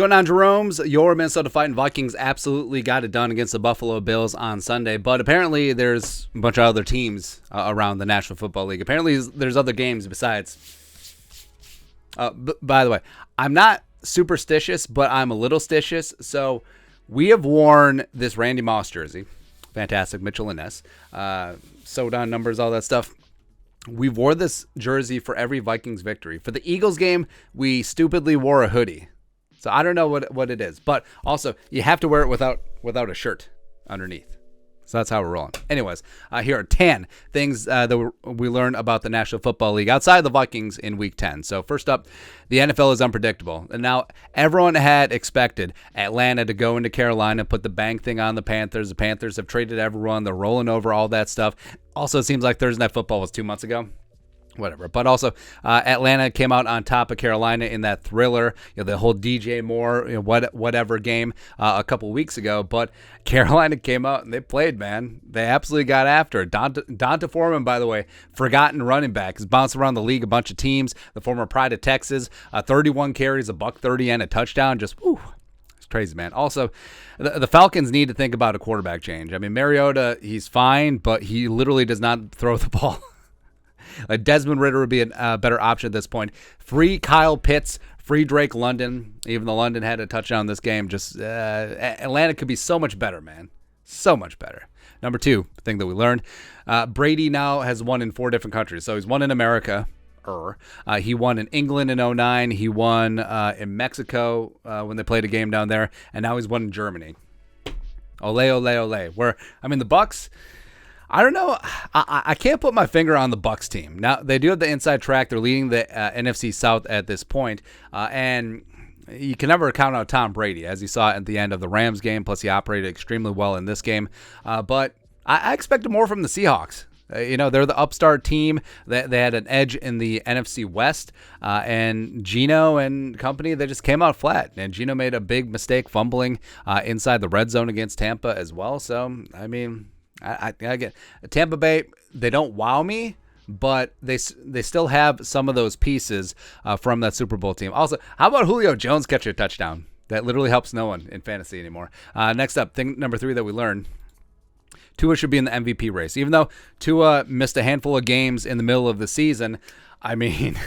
going on, Jerome's? Your Minnesota Fighting Vikings absolutely got it done against the Buffalo Bills on Sunday, but apparently there's a bunch of other teams around the National Football League. Apparently there's other games besides. By the way, I'm not superstitious, but I'm a little stitious. So we have worn this Randy Moss jersey. Fantastic. Mitchell and Ness. Sold on numbers, all that stuff. We wore this jersey for every Vikings victory. For the Eagles game, we stupidly wore a hoodie. So I don't know what it is. But also, you have to wear it without a shirt underneath. So that's how we're rolling. Anyways, here are 10 things that we learned about the National Football League outside the Vikings in Week 10. So first up, the NFL is unpredictable. And now everyone had expected Atlanta to go into Carolina, put the bang thing on the Panthers. The Panthers have traded everyone. They're rolling over, all that stuff. Also, it seems like Thursday Night Football was 2 months ago. Whatever. But also, Atlanta came out on top of Carolina in that thriller, the whole DJ Moore, whatever game a couple weeks ago. But Carolina came out and they played, man. They absolutely got after it. Donta Foreman, by the way, forgotten running back. He's bounced around the league a bunch of teams. The former Pride of Texas, 31 carries, $130 and a touchdown. Just, it's crazy, man. Also, the Falcons need to think about a quarterback change. I mean, Mariota, he's fine, but he literally does not throw the ball. Like Desmond Ridder would be a better option at this point. Free Kyle Pitts, free Drake London. Even though London had a touchdown this game, just Atlanta could be so much better, man. So much better. Number 2 thing that we learned, Brady now has won in 4 different countries. So he's won in America. He won in England in 2009. He won in Mexico when they played a game down there. And now he's won in Germany. Ole, ole, ole. Where, I mean, the Bucks, I don't know. I can't put my finger on the Bucks team. Now, they do have the inside track. They're leading the NFC South at this point. And you can never count out Tom Brady, as you saw at the end of the Rams game. Plus, he operated extremely well in this game. But I expected more from the Seahawks. They're the upstart team. They had an edge in the NFC West. And Geno and company, they just came out flat. And Geno made a big mistake fumbling inside the red zone against Tampa as well. So, I mean, I get Tampa Bay. They don't wow me, but they still have some of those pieces from that Super Bowl team. Also, how about Julio Jones catching a touchdown? That literally helps no one in fantasy anymore. Next up, thing number 3 that we learned. Tua should be in the MVP race. Even though Tua missed a handful of games in the middle of the season, I mean,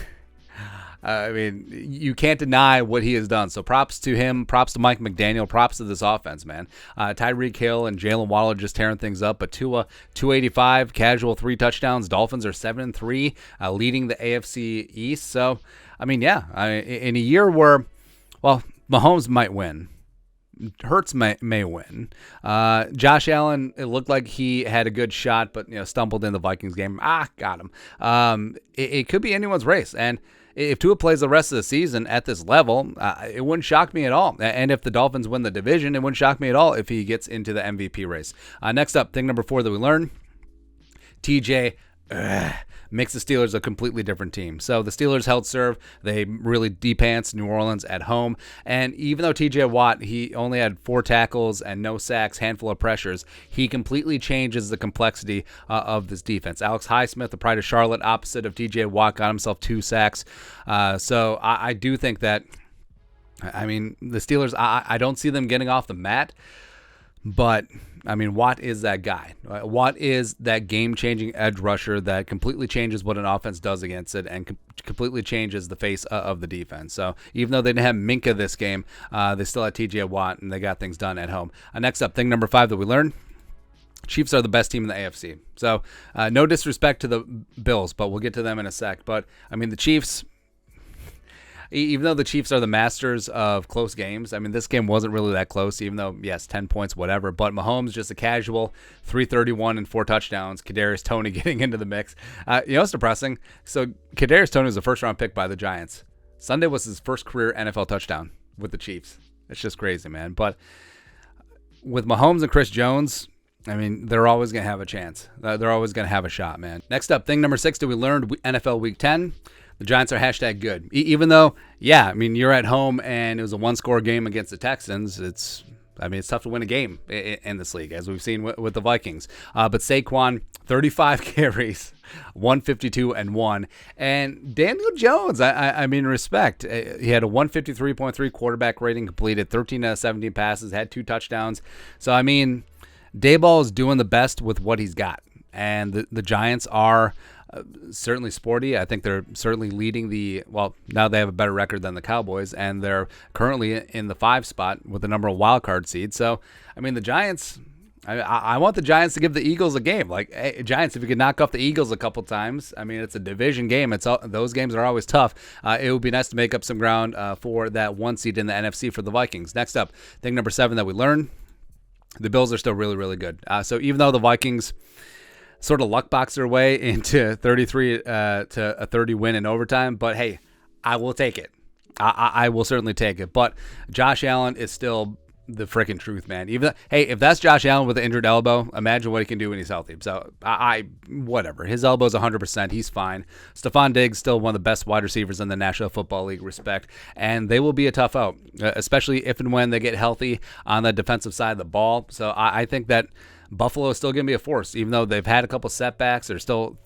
you can't deny what he has done. So props to him, props to Mike McDaniel, props to this offense, man. Tyreek Hill and Jalen Waddle just tearing things up. But Tua, 285, casual 3 touchdowns. Dolphins are 7-3, leading the AFC East. So, I mean, yeah, in a year where, well, Mahomes might win. Hurts may win. Josh Allen, it looked like he had a good shot, but stumbled in the Vikings game. Got him. It could be anyone's race. And if Tua plays the rest of the season at this level, it wouldn't shock me at all. And if the Dolphins win the division, it wouldn't shock me at all if he gets into the MVP race. Next up, thing number 4 that we learned, TJ makes the Steelers a completely different team. So the Steelers held serve. They really de-pantsed New Orleans at home. And even though TJ Watt, he only had 4 tackles and no sacks, handful of pressures, he completely changes the complexity of this defense. Alex Highsmith, the pride of Charlotte, opposite of TJ Watt, got himself 2 sacks. So I do think that, I mean, the Steelers, I don't see them getting off the mat. But, I mean, Watt is that guy. Watt is that game-changing edge rusher that completely changes what an offense does against it and completely changes the face of the defense. So, even though they didn't have Minka this game, they still had TJ Watt, and they got things done at home. Next up, thing number 5 that we learned, Chiefs are the best team in the AFC. So, no disrespect to the Bills, but we'll get to them in a sec. But, I mean, the Chiefs, even though the Chiefs are the masters of close games, I mean, this game wasn't really that close, even though, yes, 10 points, whatever. But Mahomes, just a casual 331 and 4 touchdowns. Kadarius Toney getting into the mix. It's depressing. So Kadarius Toney was a first-round pick by the Giants. Sunday was his first career NFL touchdown with the Chiefs. It's just crazy, man. But with Mahomes and Chris Jones, I mean, they're always going to have a chance. They're always going to have a shot, man. Next up, thing number 6 that we learned, NFL Week 10. The Giants are #good. Even though, yeah, I mean, you're at home and it was a 1-score game against the Texans. It's I mean, it's tough to win a game in this league, as we've seen with the Vikings. But Saquon, 35 carries, 152 and 1. And Daniel Jones, I mean, respect. He had a 153.3 quarterback rating, completed 13 out of 17 passes, had 2 touchdowns. So, I mean, Daboll is doing the best with what he's got. And the Giants are certainly sporty. I think they're certainly leading now they have a better record than the Cowboys, and they're currently in the 5 spot with the number of wild card seeds. So, I mean, the Giants, I want the Giants to give the Eagles a game. Like, hey, Giants, if you could knock off the Eagles a couple times, I mean, it's a division game. Those games are always tough. It would be nice to make up some ground for that 1 seed in the NFC for the Vikings. Next up, thing number 7 that we learned, the Bills are still really, really good. So even though the Vikings sort of luck box their way into 33 to a 30 win in overtime, but hey, I will take it. I will certainly take it. But Josh Allen is still the freaking truth, man. If that's Josh Allen with an injured elbow, imagine what he can do when he's healthy. So whatever. His elbow's 100%. He's fine. Stephon Diggs still one of the best wide receivers in the National Football League. Respect, and they will be a tough out, especially if and when they get healthy on the defensive side of the ball. So I think that Buffalo is still going to be a force, even though they've had a couple setbacks. They're still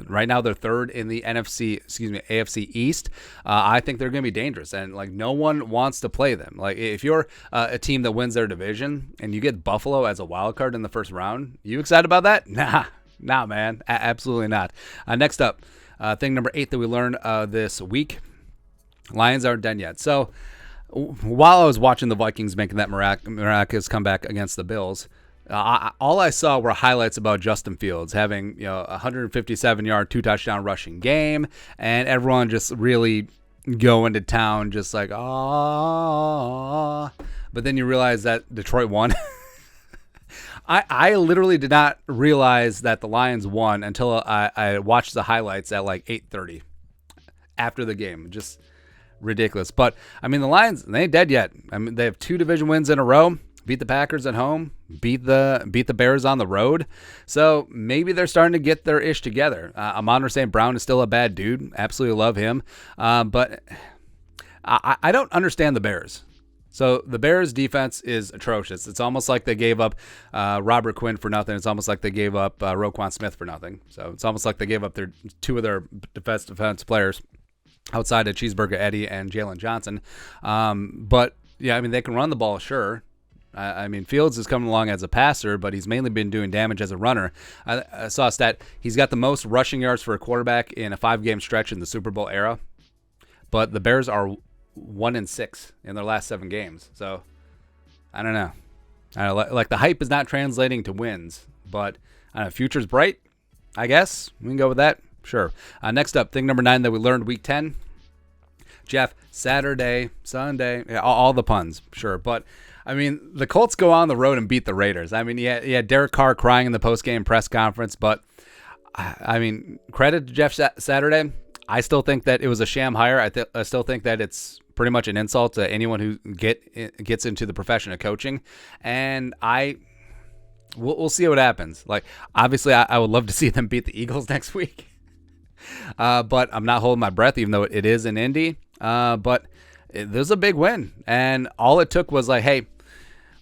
right now. They're third in the AFC East. I think they're going to be dangerous, and like no one wants to play them. Like if you're a team that wins their division and you get Buffalo as a wild card in the first round, you excited about that? Nah, man, absolutely not. Next up, thing number 8 that we learned this week: Lions aren't done yet. So while I was watching the Vikings making that miraculous comeback against the Bills, all I saw were highlights about Justin Fields having, 157-yard, 2-touchdown rushing game, and everyone just really going to town, just like, ah. But then you realize that Detroit won. I literally did not realize that the Lions won until I watched the highlights at like 8:30 after the game. Just ridiculous. But I mean, the Lions, they ain't dead yet. I mean, they have 2 division wins in a row. Beat the Packers at home, beat the Bears on the road. So maybe they're starting to get their ish together. Amon-Ra St. Brown is still a bad dude. Absolutely love him. But I don't understand the Bears. So the Bears defense is atrocious. It's almost like they gave up Robert Quinn for nothing. It's almost like they gave up Roquan Smith for nothing. So it's almost like they gave up 2 of their defense players outside of Cheeseburger Eddie and Jalen Johnson. But yeah, I mean, they can run the ball, sure. I mean, Fields is coming along as a passer, but he's mainly been doing damage as a runner. I saw a stat. He's got the most rushing yards for a quarterback in a 5-game stretch in the Super Bowl era. But the Bears are 1-6 in their last 7 games. So, I don't know. Like the hype is not translating to wins. But, I don't know, future's bright, I guess. We can go with that. Sure. Next up, thing number 9 that we learned week 10. Jeff, Saturday, Sunday, yeah, all the puns, sure. But, I mean, the Colts go on the road and beat the Raiders. I mean, yeah, Derek Carr crying in the post-game press conference, but, I mean, credit to Jeff Saturday. I still think that it was a sham hire. I still think that it's pretty much an insult to anyone who gets into the profession of coaching, and we'll see what happens. Like, obviously, I would love to see them beat the Eagles next week, but I'm not holding my breath, even though it is in Indy. But there's a big win, and all it took was like, hey,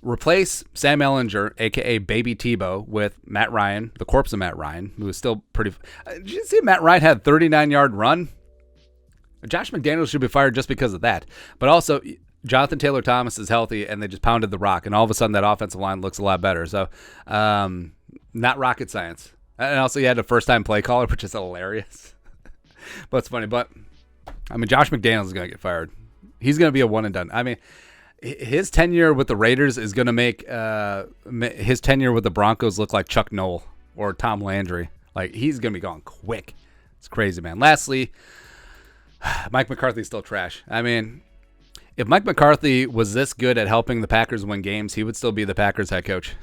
replace Sam Ehlinger, a.k.a. Baby Tebow, with Matt Ryan, the corpse of Matt Ryan, who is still pretty... Did you see Matt Ryan had a 39-yard run? Josh McDaniels should be fired just because of that. But also, Jonathan Taylor-Thomas is healthy, and they just pounded the rock, and all of a sudden that offensive line looks a lot better. So, not rocket science. And also, you had a first-time play caller, which is hilarious. But it's funny. But, I mean, Josh McDaniels is going to get fired. He's going to be a one-and-done. I mean... His tenure with the Raiders is going to make his tenure with the Broncos look like Chuck Noll or Tom Landry. Like, he's going to be gone quick. It's crazy, man. Lastly, Mike McCarthy's still trash. I mean, if Mike McCarthy was this good at helping the Packers win games, he would still be the Packers head coach.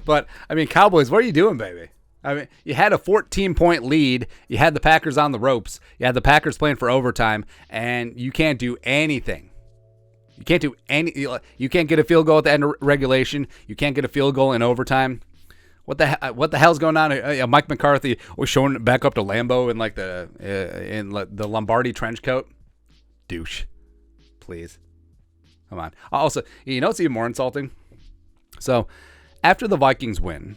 But, I mean, Cowboys, what are you doing, baby? I mean, you had a 14-point lead. You had the Packers on the ropes. You had the Packers playing for overtime, and you can't do anything. You can't do You can't get a field goal at the end of regulation. You can't get a field goal in overtime. What the hell's going on? Mike McCarthy was showing it back up to Lambeau in like the Lombardi trench coat. Douche, please. Come on. Also, you know what's even more insulting? So, after the Vikings win,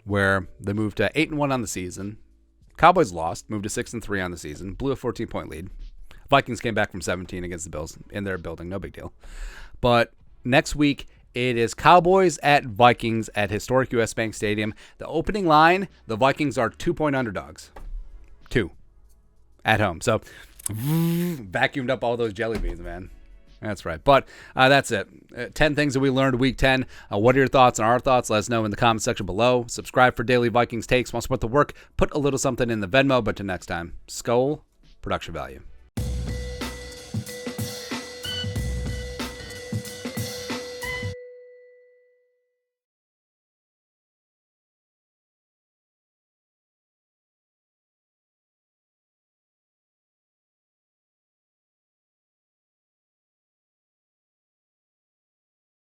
where they moved to 8-1 on the season, Cowboys lost, moved to 6-3 on the season, blew a 14-point lead. Vikings came back from 17 against the Bills in their building, no big deal. But next week, it is Cowboys at Vikings at historic U.S. Bank Stadium. The opening line, the Vikings are 2-point underdogs. 2 at home. So, vacuumed up all those jelly beans, man. That's right. But that's it. 10 things that we learned week 10. What are your thoughts on our thoughts? Let us know in the comment section below. Subscribe for daily Vikings takes. Want to support the work? Put a little something in the Venmo. But till next time, Skol, production value.